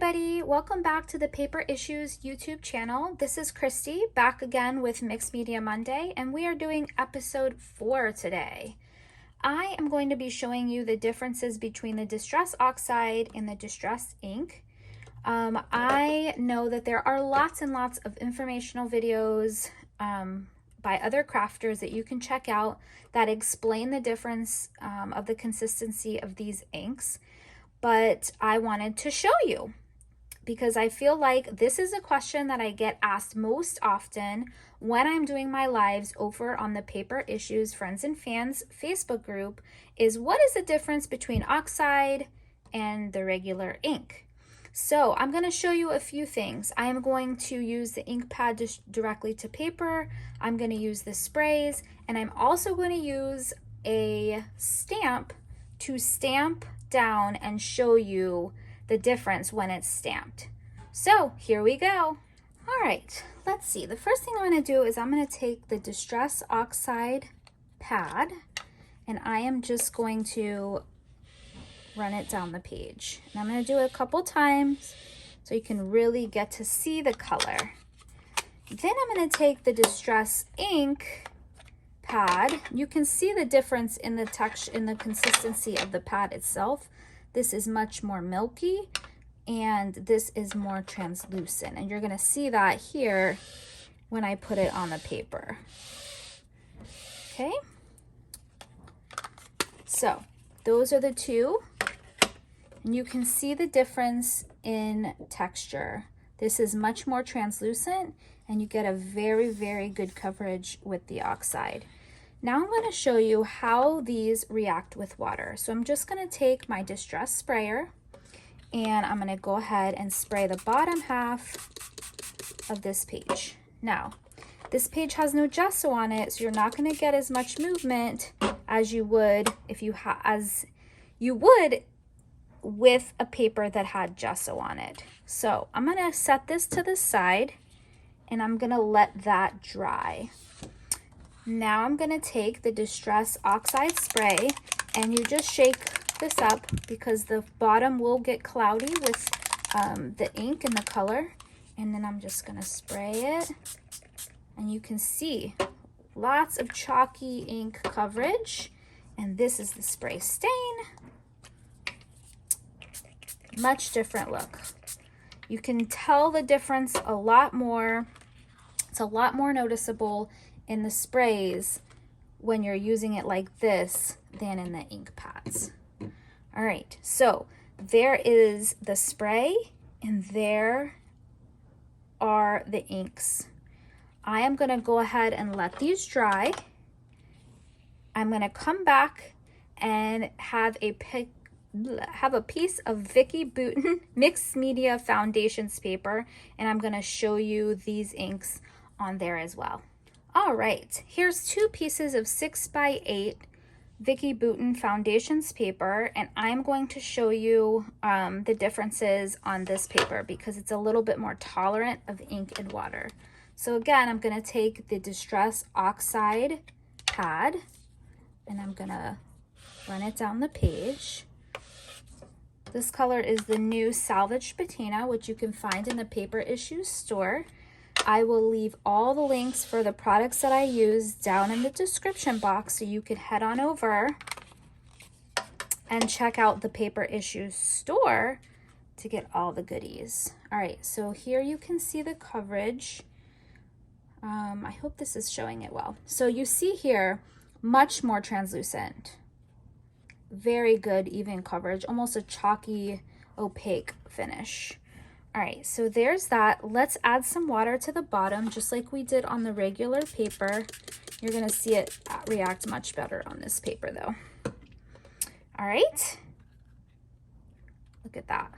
everybody, welcome back to the Paper Issues YouTube channel. This is Christy, back again with Mixed Media Monday, and we are doing episode 4 today. I am going to be showing you the differences between the Distress Oxide and the Distress Ink. I know that there are lots and lots of informational videos by other crafters that you can check out that explain the difference of the consistency of these inks. But I wanted to show you because I feel like this is a question that I get asked most often when I'm doing my lives over on the Paper Issues Friends and Fans Facebook group is what is the difference between Oxide and the regular ink? So I'm going to show you a few things. I am going to use the ink pad directly to paper. I'm going to use the sprays, and I'm also going to use a stamp to stamp down and show you the difference when it's stamped. So here we go. All right, let's see. The first thing I'm going to do is I'm going to take the Distress Oxide pad, and I am just going to run it down the page. And I'm going to do it a couple times so you can really get to see the color. Then I'm going to take the Distress ink pad. You can see the difference in the texture, in the consistency of the pad itself. This is much more milky and this is more translucent, and you're going to see that here when I put it on the paper. Okay, so those are the two, and you can see the difference in texture. This is much more translucent and you get a very, very good coverage with the Oxide. Now I'm going to show you how these react with water. So I'm just going to take my Distress sprayer and I'm going to go ahead and spray the bottom half of this page. Now, this page has no gesso on it, so you're not going to get as much movement as you would if you would with a paper that had gesso on it. So I'm going to set this to the side and I'm going to let that dry. Now I'm going to take the Distress Oxide spray, and you just shake this up because the bottom will get cloudy with the ink and the color. And then I'm just going to spray it, and you can see lots of chalky ink coverage. And this is the spray stain. Much different look. You can tell the difference a lot more. It's a lot more noticeable in the sprays when you're using it like this than in the ink pads. All right, so there is the spray and there are the inks. I am going to go ahead and let these dry. I'm going to come back and have a piece of Vicki Boutin mixed media foundations paper, and I'm going to show you these inks on there as well. All right, here's 2 pieces of 6x8 Vicki Boutin foundations paper, and I'm going to show you the differences on this paper because it's a little bit more tolerant of ink and water. So again, I'm going to take the Distress Oxide pad and I'm going to run it down the page. This color is the new Salvaged Patina, which you can find in the Paper Issues store. I will leave all the links for the products that I use down in the description box so you can head on over and check out the Paper Issues store to get all the goodies. All right, so here you can see the coverage. I hope this is showing it well. So you see here, much more translucent. Very good even coverage, almost a chalky, opaque finish. All right, so there's that. Let's add some water to the bottom, just like we did on the regular paper. You're gonna see it react much better on this paper though. All right, look at that.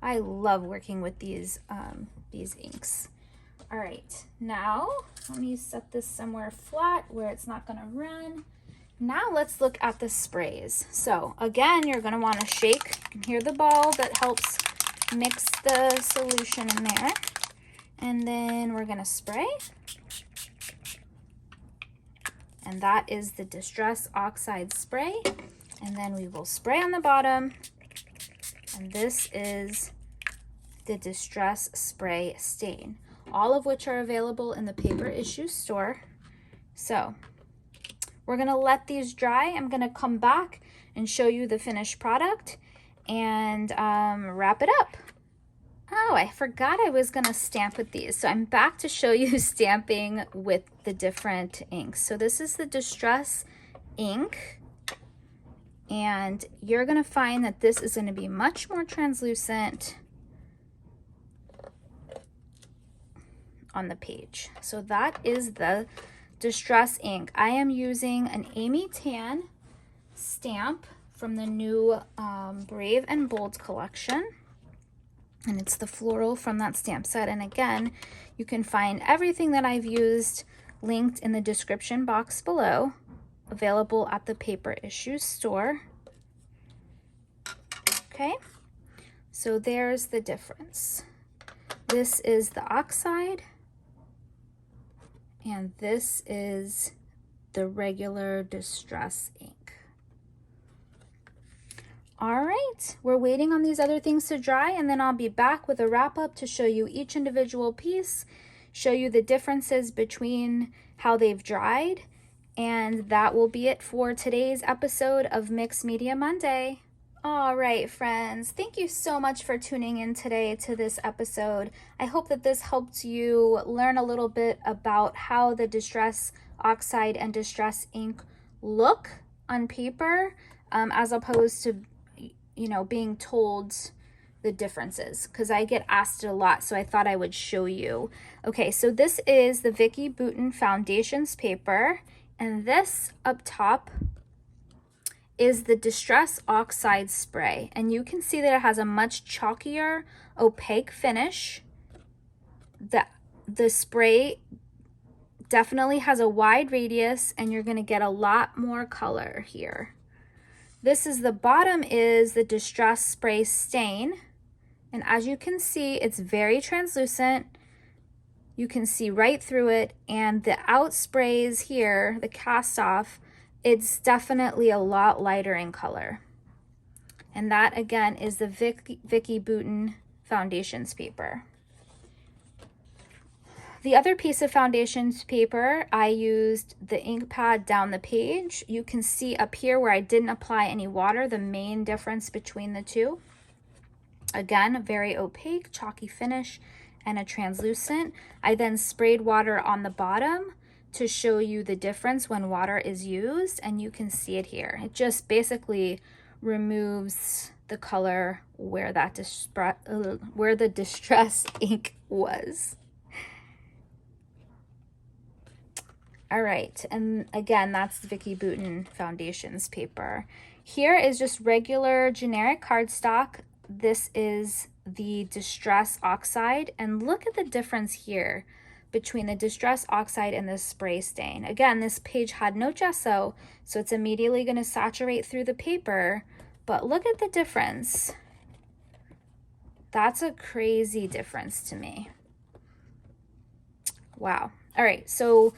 I love working with these inks. All right, now let me set this somewhere flat where it's not gonna run. Now let's look at the sprays. So again, you're gonna wanna shake. You can hear the ball that helps mix the solution in there, and then we're gonna spray, and that is the Distress Oxide spray, and then we will spray on the bottom, and this is the Distress Spray Stain, all of which are available in the Paper Issue store. So we're gonna let these dry. I'm gonna come back and show you the finished product and wrap it up. Oh, I forgot I was gonna stamp with these. So I'm back to show you stamping with the different inks. So this is the Distress ink, and you're gonna find that this is gonna be much more translucent on the page. So that is the Distress ink. I am using an Amy Tan stamp from the new Brave and Bold collection. And it's the floral from that stamp set. And again, you can find everything that I've used linked in the description box below, available at the Paper Issue store. Okay, so there's the difference. This is the Oxide, and this is the regular Distress ink. All right, we're waiting on these other things to dry, and then I'll be back with a wrap up to show you each individual piece, show you the differences between how they've dried, and that will be it for today's episode of Mixed Media Monday. All right, friends, thank you so much for tuning in today to this episode. I hope that this helped you learn a little bit about how the Distress Oxide and Distress ink look on paper, as opposed to being told the differences, because I get asked it a lot, so I thought I would show you. Okay, so this is the Vicki Boutin Foundations paper, and this up top is the Distress Oxide spray, and you can see that it has a much chalkier, opaque finish. The spray definitely has a wide radius, and you're going to get a lot more color here. This is the bottom is the Distress Spray Stain, and as you can see, it's very translucent. You can see right through it, and the out sprays here, the cast off, it's definitely a lot lighter in color. And that again is the Vicki Boutin Foundations paper. The other piece of foundations paper, I used the ink pad down the page. You can see up here where I didn't apply any water, the main difference between the two. Again, a very opaque, chalky finish and a translucent. I then sprayed water on the bottom to show you the difference when water is used, and you can see it here. It just basically removes the color where the Distress ink was. All right, and again, that's the Vicki Boutin Foundations paper. Here is just regular generic cardstock. This is the Distress Oxide, and look at the difference here between the Distress Oxide and the spray stain. Again, this page had no gesso, so it's immediately going to saturate through the paper, but look at the difference. That's a crazy difference to me. Wow. All right, so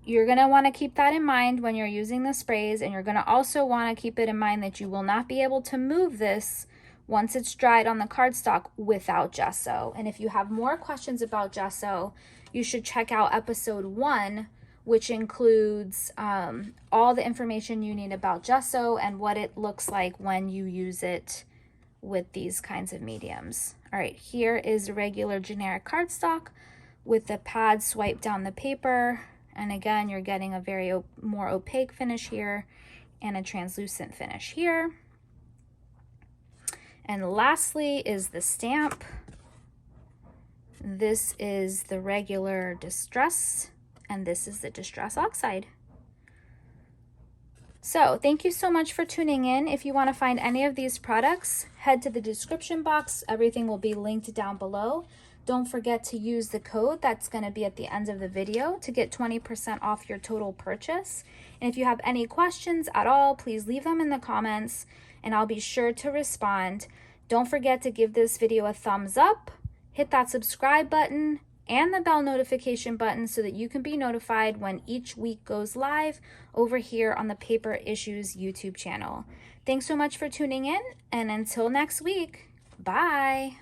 you're going to want to keep that in mind when you're using the sprays, and you're going to also want to keep it in mind that you will not be able to move this once it's dried on the cardstock without gesso. And if you have more questions about gesso, you should check out episode 1, which includes all the information you need about gesso and what it looks like when you use it with these kinds of mediums. All right, here is regular generic cardstock with the pad swipe down the paper. And again, you're getting a very more opaque finish here and a translucent finish here. And lastly is the stamp. This is the regular Distress, and this is the Distress Oxide. So thank you so much for tuning in. If you want to find any of these products, head to the description box. Everything will be linked down below. Don't forget to use the code that's going to be at the end of the video to get 20% off your total purchase. And if you have any questions at all, please leave them in the comments and I'll be sure to respond. Don't forget to give this video a thumbs up, hit that subscribe button and the bell notification button so that you can be notified when each week goes live over here on the Paper Issues YouTube channel. Thanks so much for tuning in, and until next week, bye.